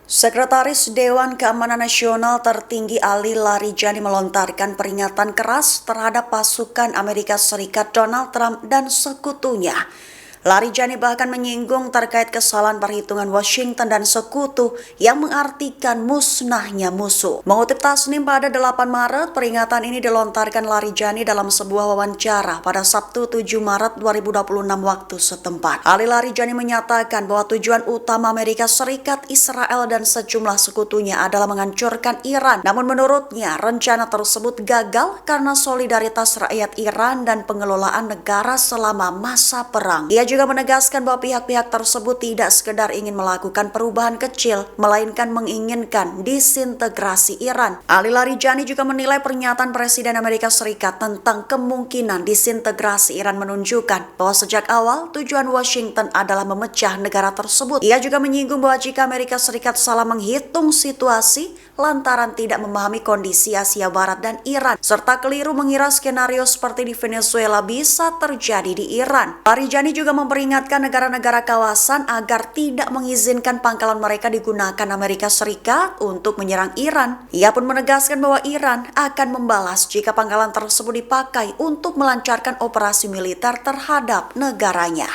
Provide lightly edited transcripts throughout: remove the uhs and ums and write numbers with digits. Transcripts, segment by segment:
Sekretaris Dewan Keamanan Nasional tertinggi Ali Larijani melontarkan peringatan keras terhadap pasukan Amerika Serikat Donald Trump dan sekutunya. Larijani bahkan menyinggung terkait kesalahan perhitungan Washington dan sekutu yang mengartikan musnahnya musuh. Mengutip Tasnim pada 8 Maret, peringatan ini dilontarkan Larijani dalam sebuah wawancara pada Sabtu 7 Maret 2026 waktu setempat. Ali Larijani menyatakan bahwa tujuan utama Amerika Serikat, Israel, dan sejumlah sekutunya adalah menghancurkan Iran. Namun menurutnya, rencana tersebut gagal karena solidaritas rakyat Iran dan pengelolaan negara selama masa perang. Ia juga menegaskan bahwa pihak-pihak tersebut tidak sekedar ingin melakukan perubahan kecil, melainkan menginginkan disintegrasi Iran. Ali Larijani juga menilai pernyataan Presiden Amerika Serikat tentang kemungkinan disintegrasi Iran menunjukkan bahwa sejak awal tujuan Washington adalah memecah negara tersebut. Ia juga menyinggung bahwa jika Amerika Serikat salah menghitung situasi lantaran tidak memahami kondisi Asia Barat dan Iran, serta keliru mengira skenario seperti di Venezuela bisa terjadi di Iran. Larijani juga memperingatkan negara-negara kawasan agar tidak mengizinkan pangkalan mereka digunakan Amerika Serikat untuk menyerang Iran. Ia pun menegaskan bahwa Iran akan membalas jika pangkalan tersebut dipakai untuk melancarkan operasi militer terhadap negaranya.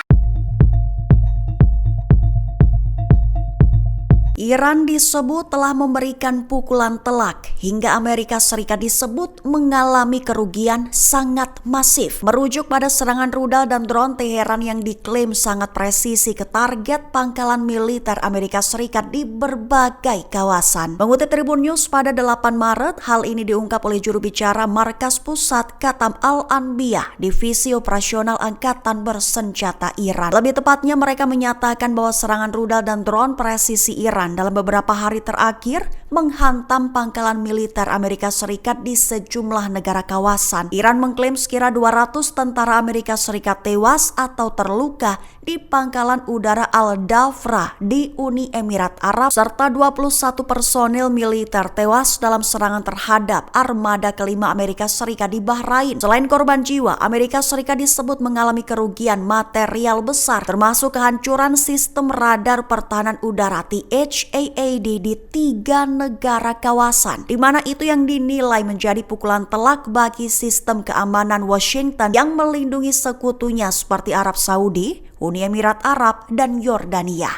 Iran disebut telah memberikan pukulan telak hingga Amerika Serikat disebut mengalami kerugian sangat masif. Merujuk pada serangan rudal dan drone Teheran yang diklaim sangat presisi ke target pangkalan militer Amerika Serikat di berbagai kawasan. Mengutip Tribun News pada 8 Maret, hal ini diungkap oleh juru bicara Markas Pusat Qatam Al-Anbiya, Divisi Operasional Angkatan Bersenjata Iran. Lebih tepatnya, mereka menyatakan bahwa serangan rudal dan drone presisi Iran dalam beberapa hari terakhir menghantam pangkalan militer Amerika Serikat di sejumlah negara kawasan. Iran mengklaim sekira 200 tentara Amerika Serikat tewas atau terluka di pangkalan udara Al-Dhafra di Uni Emirat Arab, serta 21 personil militer tewas dalam serangan terhadap armada kelima Amerika Serikat di Bahrain. Selain korban jiwa, Amerika Serikat disebut mengalami kerugian material besar, termasuk kehancuran sistem radar pertahanan udara THAAD di 3 negara kawasan, di mana itu yang dinilai menjadi pukulan telak bagi sistem keamanan Washington yang melindungi sekutunya seperti Arab Saudi, Uni Emirat Arab, dan Yordania.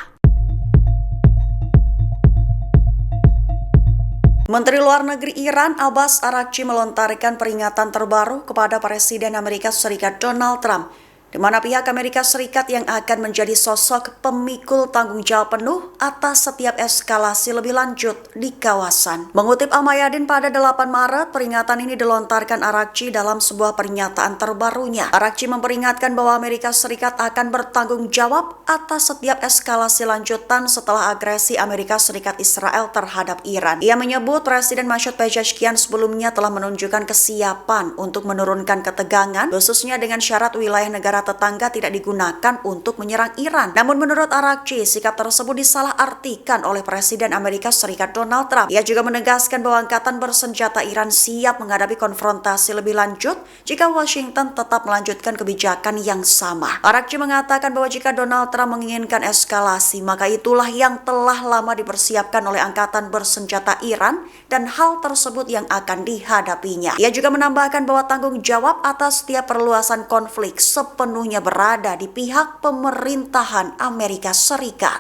Menteri Luar Negeri Iran Abbas Araghchi melontarkan peringatan terbaru kepada Presiden Amerika Serikat Donald Trump, di mana pihak Amerika Serikat yang akan menjadi sosok pemikul tanggung jawab penuh atas setiap eskalasi lebih lanjut di kawasan. Mengutip Al-Mayadin pada 8 Maret, peringatan ini dilontarkan Araghchi dalam sebuah pernyataan terbarunya. Araghchi memperingatkan bahwa Amerika Serikat akan bertanggung jawab atas setiap eskalasi lanjutan setelah agresi Amerika Serikat Israel terhadap Iran. Ia menyebut Presiden Masoud Pezeshkian sebelumnya telah menunjukkan kesiapan untuk menurunkan ketegangan, khususnya dengan syarat wilayah negara tetangga tidak digunakan untuk menyerang Iran. Namun menurut Araghchi, sikap tersebut disalahartikan oleh Presiden Amerika Serikat Donald Trump. Ia juga menegaskan bahwa angkatan bersenjata Iran siap menghadapi konfrontasi lebih lanjut jika Washington tetap melanjutkan kebijakan yang sama. Araghchi mengatakan bahwa jika Donald Trump menginginkan eskalasi, maka itulah yang telah lama dipersiapkan oleh angkatan bersenjata Iran dan hal tersebut yang akan dihadapinya. Ia juga menambahkan bahwa tanggung jawab atas setiap perluasan konflik sepenuhnya berada di pihak pemerintahan Amerika Serikat.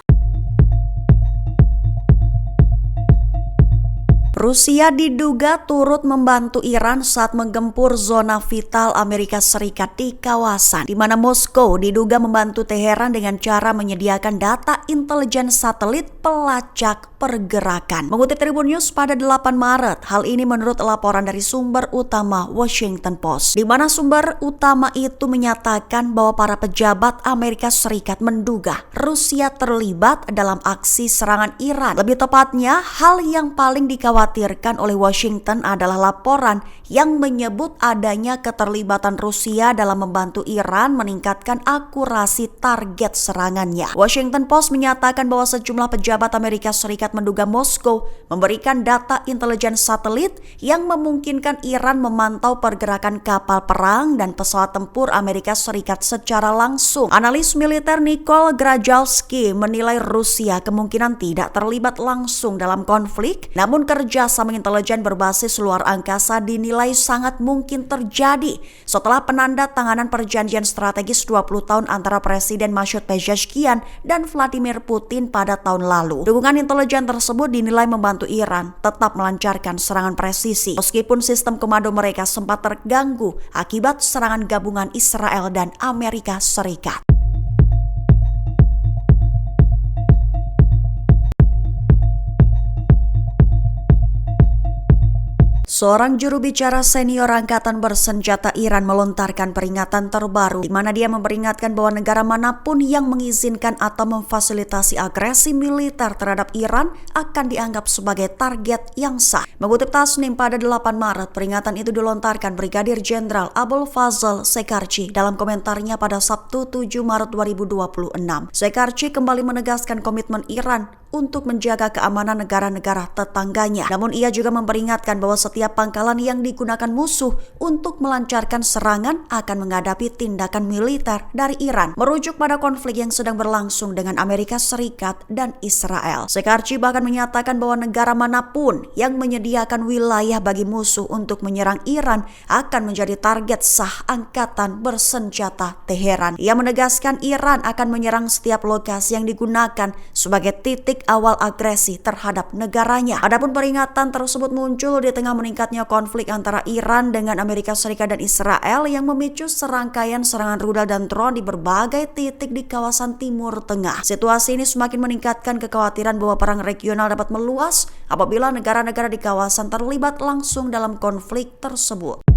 Rusia diduga turut membantu Iran saat menggempur zona vital Amerika Serikat di kawasan, di mana Moskow diduga membantu Teheran dengan cara menyediakan data intelijen satelit pelacak pergerakan. Mengutip Tribun News pada 8 Maret, hal ini menurut laporan dari sumber utama Washington Post, di mana sumber utama itu menyatakan bahwa para pejabat Amerika Serikat menduga Rusia terlibat dalam aksi serangan Iran. Lebih tepatnya, hal yang paling dikhawatirkan dikhawatirkan oleh Washington adalah laporan yang menyebut adanya keterlibatan Rusia dalam membantu Iran meningkatkan akurasi target serangannya. Washington Post menyatakan bahwa sejumlah pejabat Amerika Serikat menduga Moskow memberikan data intelijen satelit yang memungkinkan Iran memantau pergerakan kapal perang dan pesawat tempur Amerika Serikat secara langsung. Analis militer Nicole Grajalski menilai Rusia kemungkinan tidak terlibat langsung dalam konflik, namun kerjasama intelijen berbasis luar angkasa dinilai sangat mungkin terjadi setelah penandatanganan perjanjian strategis 20 tahun antara Presiden Masoud Pezeshkian dan Vladimir Putin pada tahun lalu. Dukungan intelijen tersebut dinilai membantu Iran tetap melancarkan serangan presisi, meskipun sistem komando mereka sempat terganggu akibat serangan gabungan Israel dan Amerika Serikat. Seorang juru bicara senior Angkatan Bersenjata Iran melontarkan peringatan terbaru di mana dia memperingatkan bahwa negara manapun yang mengizinkan atau memfasilitasi agresi militer terhadap Iran akan dianggap sebagai target yang sah. Mengutip Tasnim pada 8 Maret, peringatan itu dilontarkan Brigadir Jenderal Abul Fazl Shekarchi dalam komentarnya pada Sabtu 7 Maret 2026. Shekarchi kembali menegaskan komitmen Iran untuk menjaga keamanan negara-negara tetangganya. Namun ia juga memperingatkan bahwa setiap pangkalan yang digunakan musuh untuk melancarkan serangan akan menghadapi tindakan militer dari Iran, merujuk pada konflik yang sedang berlangsung dengan Amerika Serikat dan Israel. Shekarchi bahkan menyatakan bahwa negara manapun yang menyediakan wilayah bagi musuh untuk menyerang Iran akan menjadi target sah Angkatan Bersenjata Teheran. Ia menegaskan Iran akan menyerang setiap lokasi yang digunakan sebagai titik awal agresi terhadap negaranya. Adapun peringatan tersebut muncul di tengah meningkatnya konflik antara Iran dengan Amerika Serikat dan Israel yang memicu serangkaian serangan rudal dan drone di berbagai titik di kawasan Timur Tengah. Situasi ini semakin meningkatkan kekhawatiran bahwa perang regional dapat meluas apabila negara-negara di kawasan terlibat langsung dalam konflik tersebut.